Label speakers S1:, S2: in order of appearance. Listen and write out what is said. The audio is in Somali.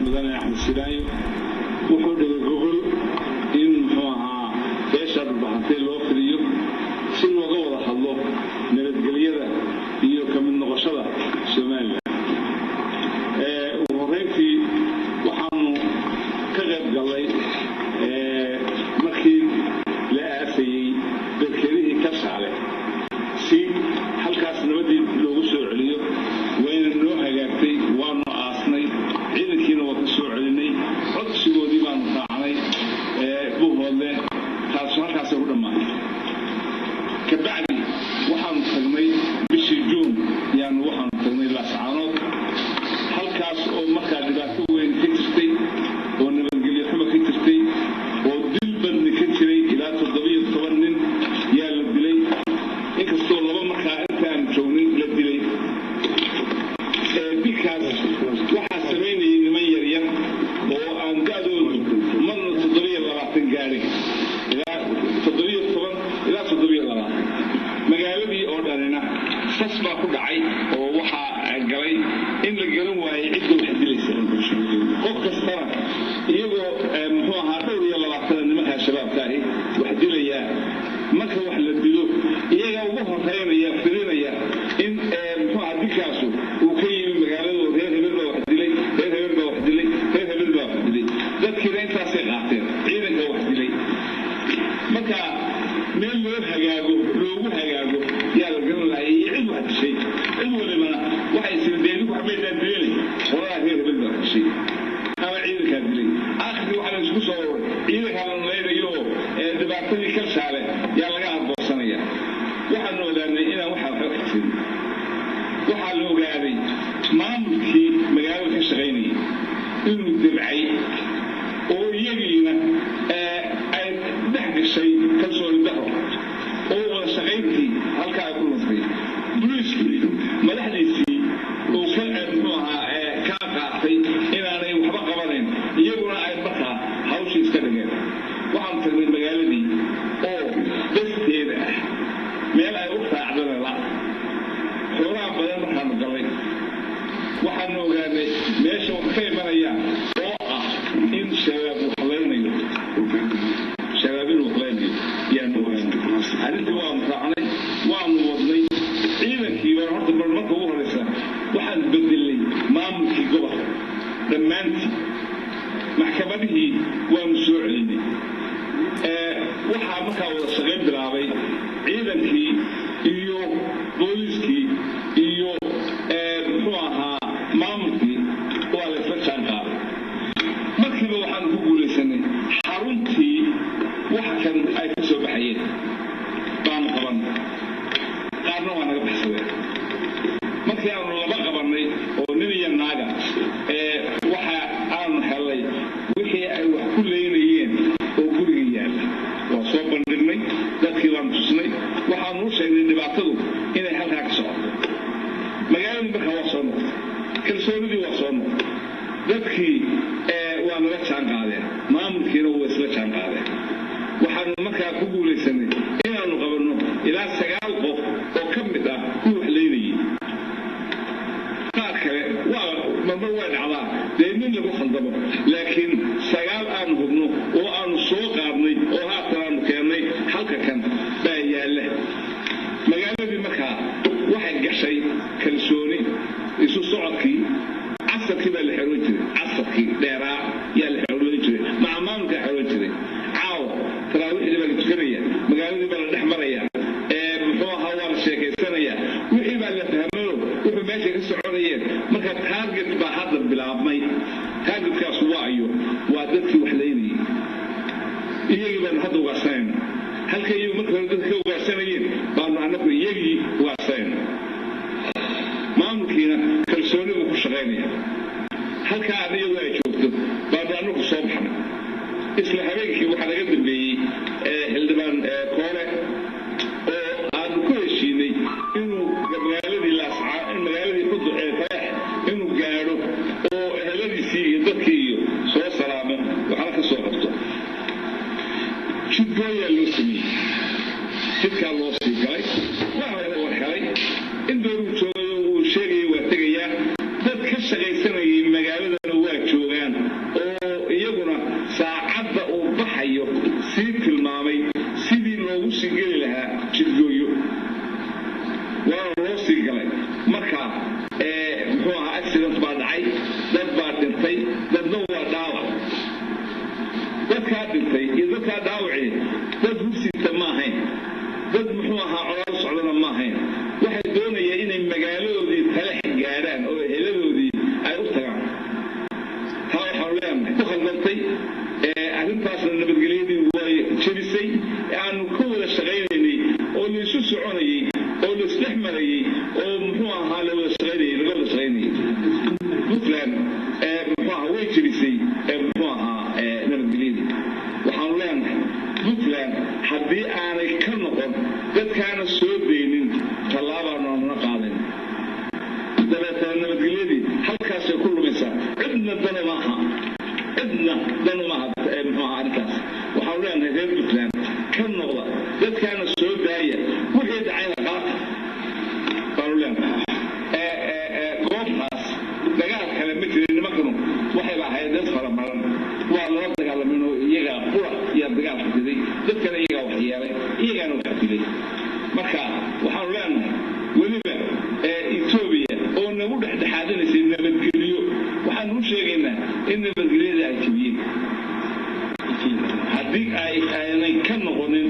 S1: مدن أحمد سلاي وحول جوجل إن هو بيشر بحثي لو فريو سن وضوء الله نرد جليرة يو كمن نقشة شمال وهريتي وحنو كغير جلي مخي لا أسي بالكريه كش عليه سي هل كاس نودي لو سوء عليه وين النوع هجرتي وانو أصني عيد كينو وتسوء عليني رد سجودي بان طعني بوهله خاصة كاس ورما كبعدي وحن تغني بشجون يعني وحن تغني لسعانات هل كاس أو مكان دبته وين كترتي ونبنجلي حما كترتي ودل بدن كتري إلى تضبيط طبعاً يا للدلي إنك استوى مكان أنت جوني للدلي بكاس واحد سميني نمير يا وأن قالوا من تضبيط راح تنقاري إلى تضبيط طبعاً إلى تضبيط راح مقالدي أوردرنا سسبا كدعي ووحى قري إن الجنوب يعدوا الحديث قف كسترة يجوا هو هذول يلا راح نمها شباب تاعي وحدي يا مكة واحد البلو يجوا وهم ثاني يا فرينا يا إن هو هذيك كاسو وكي مقالده هذا بيربا وحدي لي هذا بيربا وحدي لي هذا بيربا وحدي لي ذات كذا أنت سيقعتين عينك وحدي لي مكة من لو هجاجو لو هجاجو يا الجنوب لا يعيد واحد شيء المهم أنا واحد سندينك وحبيت أدريني والله هذا بيربا واحد شيء أنا عيدك هدري آخر واحد نسكو صور عيدك على الليل يوم دبعتني كل شعره يا لقاها بوصانية واحد نوداني إنا واحد حكتين واحد لو قاعدي ما ملكي مقاوة كشغيني إنه الدبعي ويجينا ضحك الشيء كالصور الدهر وشغينتي هالكا يكون مصري بلوسكي ملحديسي وكان كان قاعدي إنا أنا وحبا قبلين يقولون أي بقى هاوشي اسكدقين وعم تقول المقالة دي بس هنا ميلا يوقفها عدنا لا حوران بدل مرحان قوي وحنو قادي ماشي وكي مريا إن شباب وحليني شبابين وحليني يعني هذا هو مطعني وموضني عينك يورد بالمركب وهو لسه وحن بدل لي ما ملكي قبل لما أنت محكمته ومسوع لي waxaa markaa wada shaqayn bilaabay ciidankii iyo booliskii iyo muxuu ahaa maamulkii waa la isla jaan qaaday markiiba waxaan ku guulaysanay xaruntii waxa kan ay ka soo baxayeen baan qaban qaarna waa naga baxsadeen markii aanu laba qabanay oo nin iyo naaga waxa aanu helay wixii ay wax ku leynayeen oo guriga yaala waa soo bandhignay dadkii waan tusnay waxaanu u sheegnay dhibaatadu inay halkaa ka socoto magaaladii markaa waa soo noqotay kalsoonidii waa soo noqotay dadkii waa naga jaan qaadeen maamulkiina waa isla jaan qaadeen waxaanu markaa ku guulaysanay inaanu qabanno ilaa 9 qof oo ka mid ah kuwii wax leynayay qaar kale waa marmar waa dhacdaa dee nin lagu khaldamo laakiin 9 aanu hubno oo aanu soo qaadnay oo haatan aanu keennay halka kan baa yaalla magaaladii markaa waxay gashay kalsooni isu socodkii casarkii baa la xeroon jiray casarkii dheeraa yaa la xeroon jiray maca maamulka xeroon jiray caawa taraawiixdii baa la tukanaya magaaladii baa la dhex maraya muxuu ahaa waa la sheekaysanaya wixii baa la fahmayo wuxuu meesha ka soconayeen marka taarget baa hadda bilaabmay taargetkaas waayo waa dadkii wax leynayay iyagii baanu hadda ugaarsanayna halka iyagu marka hore dadka ka ugaarsanayeen baanu annagu iyagii ugaarsanayna maamulkiina kalsooni buu ku shaqaynaya halkaa aan iyagu ay joogto baanu annagu soo baxnay isla habeenkii waxaa laga dambeeyey xildhibaan koole oo aanu ku heshiinay inuu magaaladii magaaladii xudu taleex inuu gaadho oo eheladiisii iyo dadkii iyo soo salaamo waxaana ka soo qabto jidgooyaa loo sameeyey jidkaa loo sii galay waa la warkalay in dooruu joogayo uu sheegaya waa tegayaa dad ka shaqaysanayay magaaladana waa joogaan loogu sii geli lahaa jidgooyo waa loo sii galay marka muxuu ahaa accident baa dhacay dad baa dhintay dadna waa dhaawac dadkaa dhintay iyo dadkaa dhaawacii dad hubsiita ma ahayn dad muxuu ahaa colaal socdana ma ahayn waxay doonayaan inay magaaladoodii talax gaadhaan oo heladoodii ay u tagaan taa waxaanu leenahay ku khaldantay arrintaasna nabadgelyadii way jebisay aanu ka wada shaqaynaynay oo laysu soconayay oo laisdhex marayay oo muxuu ahaa la wada shaqaynayay laga wada shaqaynayay puntland muxuu ahaa way jebisay muxuu ahaa nabadgelyadii waxaanu leenahay puntland haddii aanay ka noqon dadkaana soo daynin tallaabaanu aanuna qaadayn dabeetana nabadgelyadii halkaasay ku lumaysaa cidna dana maaha cidna dana maaha muxuu ahaa arrintaas waxaanu leenahay reer puntland ka noqda dadkaana soo daaya wixii dhacayna qaata baanu leenahay goobtaas dagaal kale ma jirin nimankanu waxay lahayd dad fara badan waa lala dagaalamin oo iyagaa qura iyaa dagaalka diday dadkana iyagaa wax yeelay iyagaana wax dilay marka waxaanu leenahay weliba etoobiya oo nagu dhexdhexaadinaysay nabadgelyo waxaanu u sheegaynaa in nabadgelyada ay jebiyeen haddii aanay ka noqonin